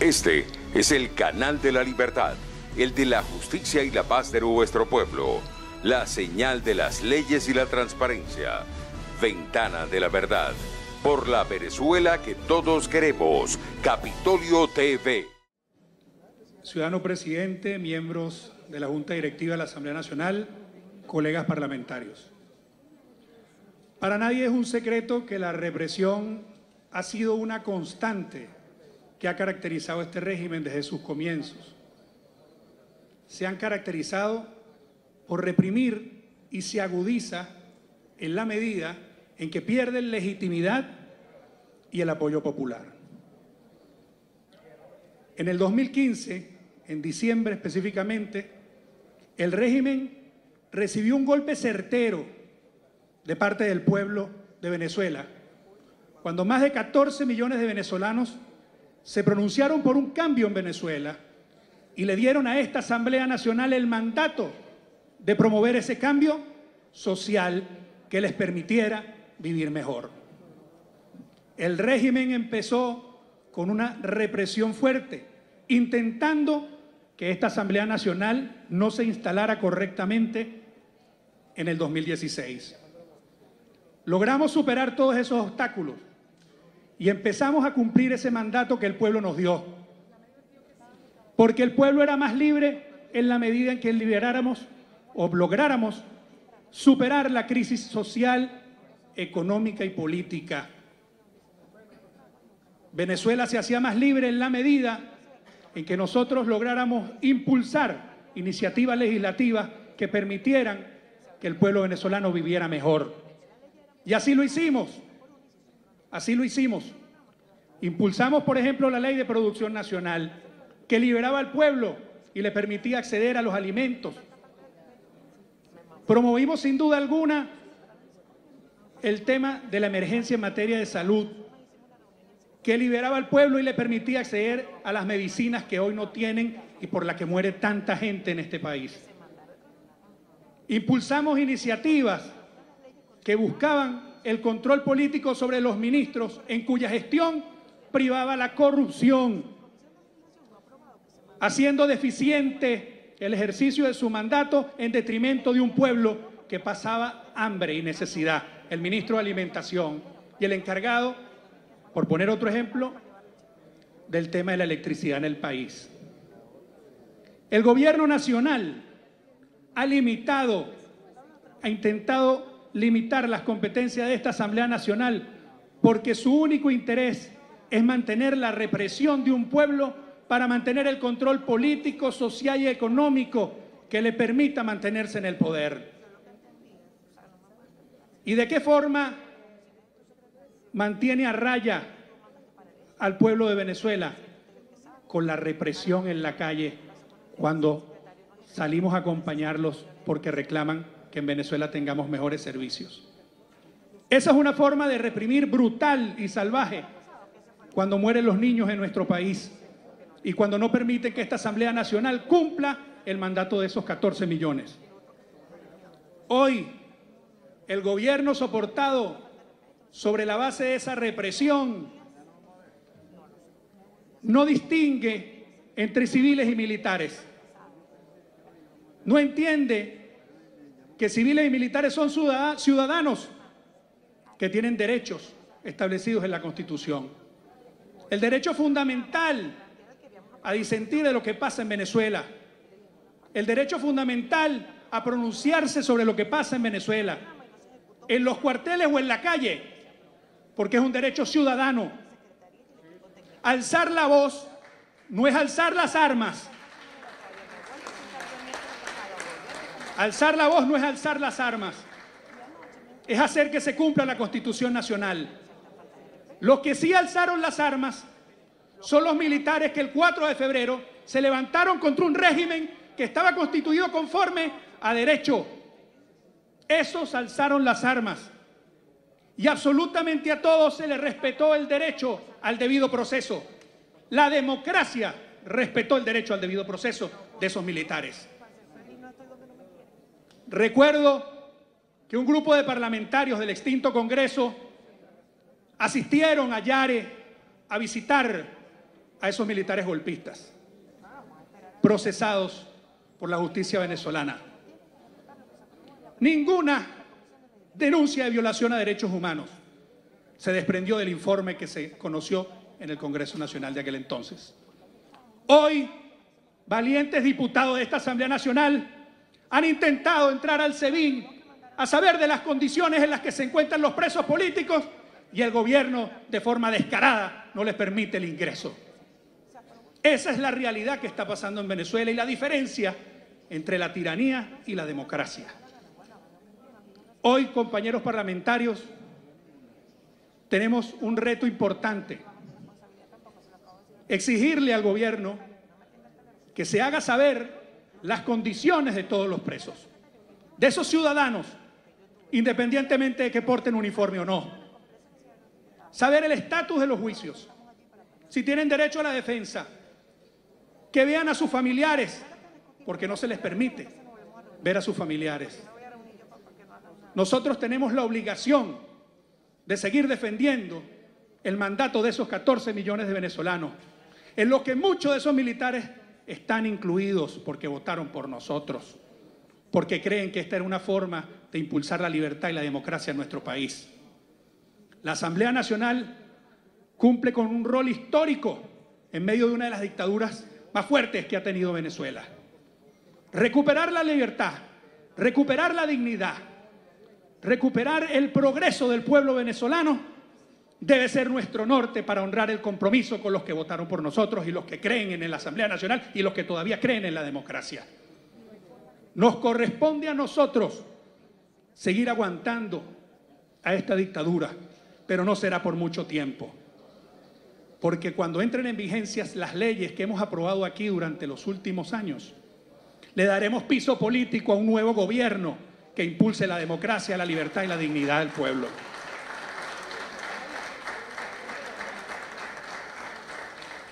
Este es el canal de la libertad, el de la justicia y la paz de nuestro pueblo, la señal de las leyes y la transparencia, Ventana de la Verdad, por la Venezuela que todos queremos, Capitolio TV. Ciudadano presidente, miembros de la Junta Directiva de la Asamblea Nacional, colegas parlamentarios. Para nadie es un secreto que la represión ha sido una constante que ha caracterizado este régimen desde sus comienzos. Se han caracterizado por reprimir y se agudiza en la medida en que pierden legitimidad y el apoyo popular. En el 2015, en diciembre específicamente, el régimen recibió un golpe certero de parte del pueblo de Venezuela, cuando más de 14 millones de venezolanos se pronunciaron por un cambio en Venezuela y le dieron a esta Asamblea Nacional el mandato de promover ese cambio social que les permitiera vivir mejor. El régimen empezó con una represión fuerte, intentando que esta Asamblea Nacional no se instalara correctamente en el 2016. Logramos superar todos esos obstáculos y empezamos a cumplir ese mandato que el pueblo nos dio. Porque el pueblo era más libre en la medida en que liberáramos o lográramos superar la crisis social, económica y política. Venezuela se hacía más libre en la medida en que nosotros lográramos impulsar iniciativas legislativas que permitieran que el pueblo venezolano viviera mejor. Y así lo hicimos. Así lo hicimos. Impulsamos, por ejemplo, la Ley de Producción Nacional, que liberaba al pueblo y le permitía acceder a los alimentos. Promovimos, sin duda alguna, el tema de la emergencia en materia de salud, que liberaba al pueblo y le permitía acceder a las medicinas que hoy no tienen y por las que muere tanta gente en este país. Impulsamos iniciativas que buscaban el control político sobre los ministros, en cuya gestión privaba la corrupción, haciendo deficiente el ejercicio de su mandato en detrimento de un pueblo que pasaba hambre y necesidad. El ministro de Alimentación y el encargado, por poner otro ejemplo, del tema de la electricidad en el país. El gobierno nacional ha intentado limitar las competencias de esta Asamblea Nacional porque su único interés es mantener la represión de un pueblo para mantener el control político, social y económico que le permita mantenerse en el poder. ¿Y de qué forma mantiene a raya al pueblo de Venezuela? Con la represión en la calle cuando salimos a acompañarlos porque reclaman que en Venezuela tengamos mejores servicios. Esa es una forma de reprimir brutal y salvaje cuando mueren los niños en nuestro país y cuando no permiten que esta Asamblea Nacional cumpla el mandato de esos 14 millones. Hoy, el gobierno soportado sobre la base de esa represión no distingue entre civiles y militares. No entiende que civiles y militares son ciudadanos que tienen derechos establecidos en la Constitución. El derecho fundamental a disentir de lo que pasa en Venezuela. El derecho fundamental a pronunciarse sobre lo que pasa en Venezuela, en los cuarteles o en la calle, porque es un derecho ciudadano. Alzar la voz no es alzar las armas. Alzar la voz no es alzar las armas. Es hacer que se cumpla la Constitución Nacional. Los que sí alzaron las armas son los militares que el 4 de febrero se levantaron contra un régimen que estaba constituido conforme a derecho. Esos alzaron las armas. Y absolutamente a todos se les respetó el derecho al debido proceso. La democracia respetó el derecho al debido proceso de esos militares. Recuerdo que un grupo de parlamentarios del extinto Congreso asistieron a Yare a visitar a esos militares golpistas, procesados por la justicia venezolana. Ninguna denuncia de violación a derechos humanos se desprendió del informe que se conoció en el Congreso Nacional de aquel entonces. Hoy, valientes diputados de esta Asamblea Nacional han intentado entrar al SEBIN a saber de las condiciones en las que se encuentran los presos políticos y el gobierno, de forma descarada, no les permite el ingreso. Esa es la realidad que está pasando en Venezuela y la diferencia entre la tiranía y la democracia. Hoy, compañeros parlamentarios, tenemos un reto importante: exigirle al gobierno que se haga saber las condiciones de todos los presos, de esos ciudadanos, independientemente de que porten uniforme o no. Saber el estatus de los juicios, si tienen derecho a la defensa, que vean a sus familiares, porque no se les permite ver a sus familiares. Nosotros tenemos la obligación de seguir defendiendo el mandato de esos 14 millones de venezolanos, en los que muchos de esos militares están incluidos porque votaron por nosotros, porque creen que esta era una forma de impulsar la libertad y la democracia en nuestro país. La Asamblea Nacional cumple con un rol histórico en medio de una de las dictaduras más fuertes que ha tenido Venezuela. Recuperar la libertad, recuperar la dignidad, recuperar el progreso del pueblo venezolano debe ser nuestro norte para honrar el compromiso con los que votaron por nosotros y los que creen en la Asamblea Nacional y los que todavía creen en la democracia. Nos corresponde a nosotros seguir aguantando a esta dictadura, pero no será por mucho tiempo. Porque cuando entren en vigencia las leyes que hemos aprobado aquí durante los últimos años, le daremos piso político a un nuevo gobierno que impulse la democracia, la libertad y la dignidad del pueblo.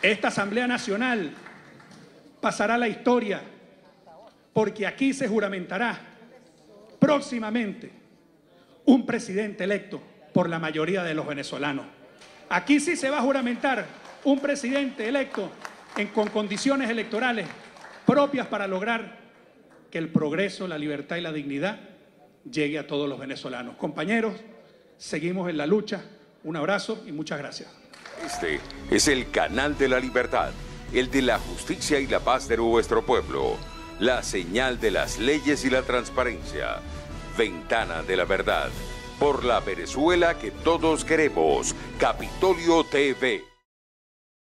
Esta Asamblea Nacional pasará a la historia porque aquí se juramentará próximamente un presidente electo por la mayoría de los venezolanos. Aquí sí se va a juramentar un presidente electo con condiciones electorales propias para lograr que el progreso, la libertad y la dignidad llegue a todos los venezolanos. Compañeros, seguimos en la lucha. Un abrazo y muchas gracias. Este es el canal de la libertad, el de la justicia y la paz de nuestro pueblo, la señal de las leyes y la transparencia, Ventana de la Verdad, por la Venezuela que todos queremos, Capitolio TV.